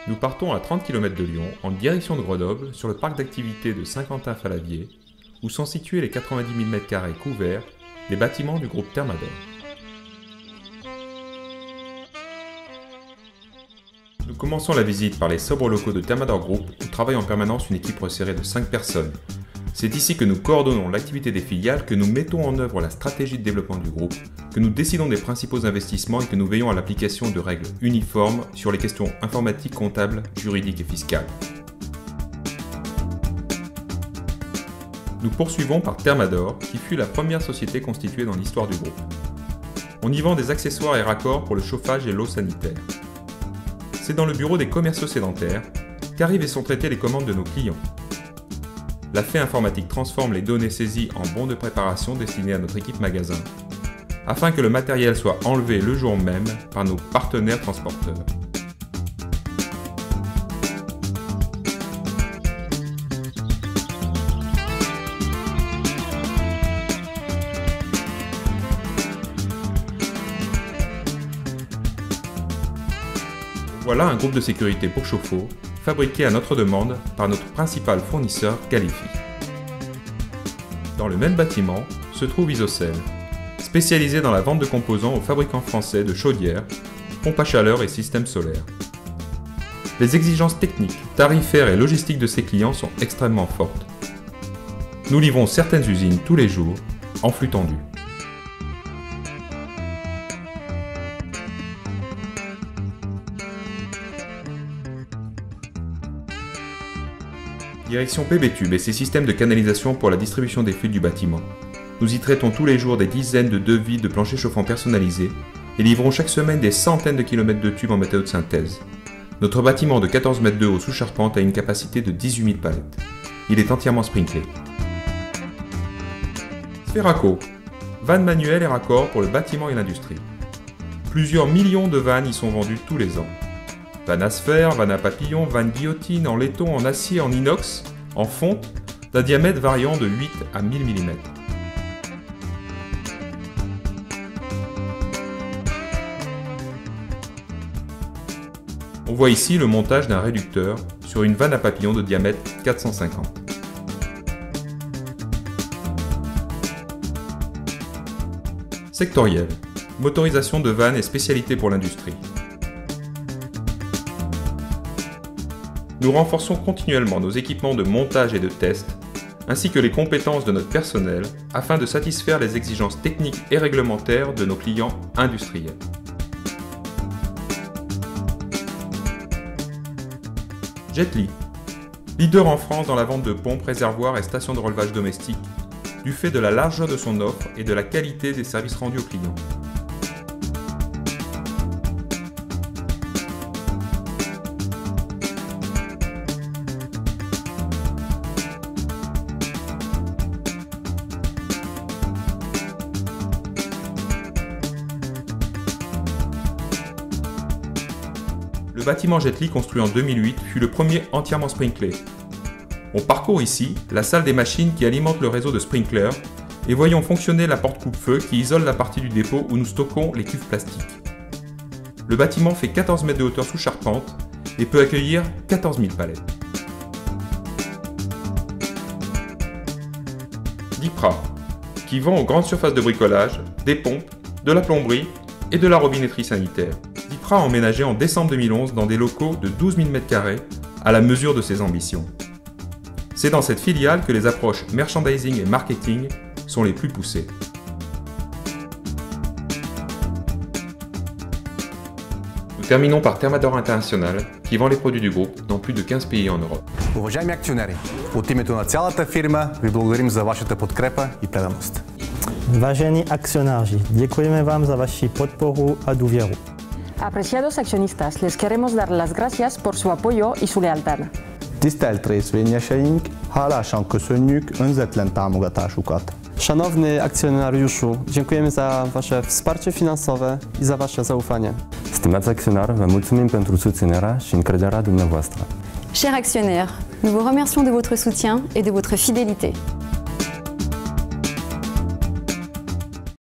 Nous partons à 30 km de Lyon, en direction de Grenoble, sur le parc d'activités de Saint-Quentin-Fallavier, où sont situés les 90 000 m² couverts des bâtiments du groupe Thermador. Nous commençons la visite par les sobres locaux de Thermador Group, où travaille en permanence une équipe resserrée de 5 personnes. C'est ici que nous coordonnons l'activité des filiales, que nous mettons en œuvre la stratégie de développement du groupe, que nous décidons des principaux investissements et que nous veillons à l'application de règles uniformes sur les questions informatiques, comptables, juridiques et fiscales. Nous poursuivons par Thermador, qui fut la première société constituée dans l'histoire du groupe. On y vend des accessoires et raccords pour le chauffage et l'eau sanitaire. C'est dans le bureau des commerciaux sédentaires qu'arrivent et sont traitées les commandes de nos clients. La fée informatique transforme les données saisies en bons de préparation destinés à notre équipe magasin, afin que le matériel soit enlevé le jour même par nos partenaires transporteurs. Voilà un groupe de sécurité pour chauffe-eau, fabriqué à notre demande par notre principal fournisseur Qualifi. Dans le même bâtiment se trouve Isocel, spécialisé dans la vente de composants aux fabricants français de chaudières, pompes à chaleur et systèmes solaires. Les exigences techniques, tarifaires et logistiques de ses clients sont extrêmement fortes. Nous livrons certaines usines tous les jours, en flux tendu. Direction PB Tube et ses systèmes de canalisation pour la distribution des fluides du bâtiment. Nous y traitons tous les jours des dizaines de devis de planchers chauffants personnalisés et livrons chaque semaine des centaines de kilomètres de tubes en matériaux de synthèse. Notre bâtiment de 14 mètres de haut sous charpente a une capacité de 18 000 palettes. Il est entièrement sprinklé. Sferaco, vannes manuelles et raccords pour le bâtiment et l'industrie. Plusieurs millions de vannes y sont vendues tous les ans. Vannes à sphère, vannes à papillon, vannes guillotine, en laiton, en acier, en inox, en fonte, d'un diamètre variant de 8 à 1000 mm. On voit ici le montage d'un réducteur sur une vanne à papillon de diamètre 450. Sectoriel, motorisation de vannes et spécialité pour l'industrie. Nous renforçons continuellement nos équipements de montage et de test, ainsi que les compétences de notre personnel, afin de satisfaire les exigences techniques et réglementaires de nos clients industriels. Jetly, leader en France dans la vente de pompes, réservoirs et stations de relevage domestique, du fait de la largeur de son offre et de la qualité des services rendus aux clients. Le bâtiment Jetly, construit en 2008, fut le premier entièrement sprinklé. On parcourt ici la salle des machines qui alimente le réseau de sprinklers et voyons fonctionner la porte coupe-feu qui isole la partie du dépôt où nous stockons les cuves plastiques. Le bâtiment fait 14 mètres de hauteur sous charpente et peut accueillir 14 000 palettes. Dipra, qui vend aux grandes surfaces de bricolage, des pompes, de la plomberie et de la robinetterie sanitaire. Dipra a emménagé en décembre 2011 dans des locaux de 12 000 m² à la mesure de ses ambitions. C'est dans cette filiale que les approches merchandising et marketing sont les plus poussées. Nous terminons par Thermador International, qui vend les produits du groupe dans plus de 15 pays en Europe. Уважаеми акционери, от името на цялата фирма ви благодарим за вашата подкрепа и преданост. Vážení akcionáři, děkujeme vám za vaši podporu a důvěru. Apreciados accionistas, les queremos dar las gracias por su apoyo y su lealtad. Tisztelt részvényeseink, hálásan köszönjük önzetlen támogatásukat. Szanowny akcjonariuszu, dziękujemy za Wasze wsparcie finansowe i za Wasze zaufanie. Stimați acționari, vă mulțumim pentru susținerea și încrederea dumneavoastră. Chers actionnaires, nous vous remercions de votre soutien et de votre fidélité.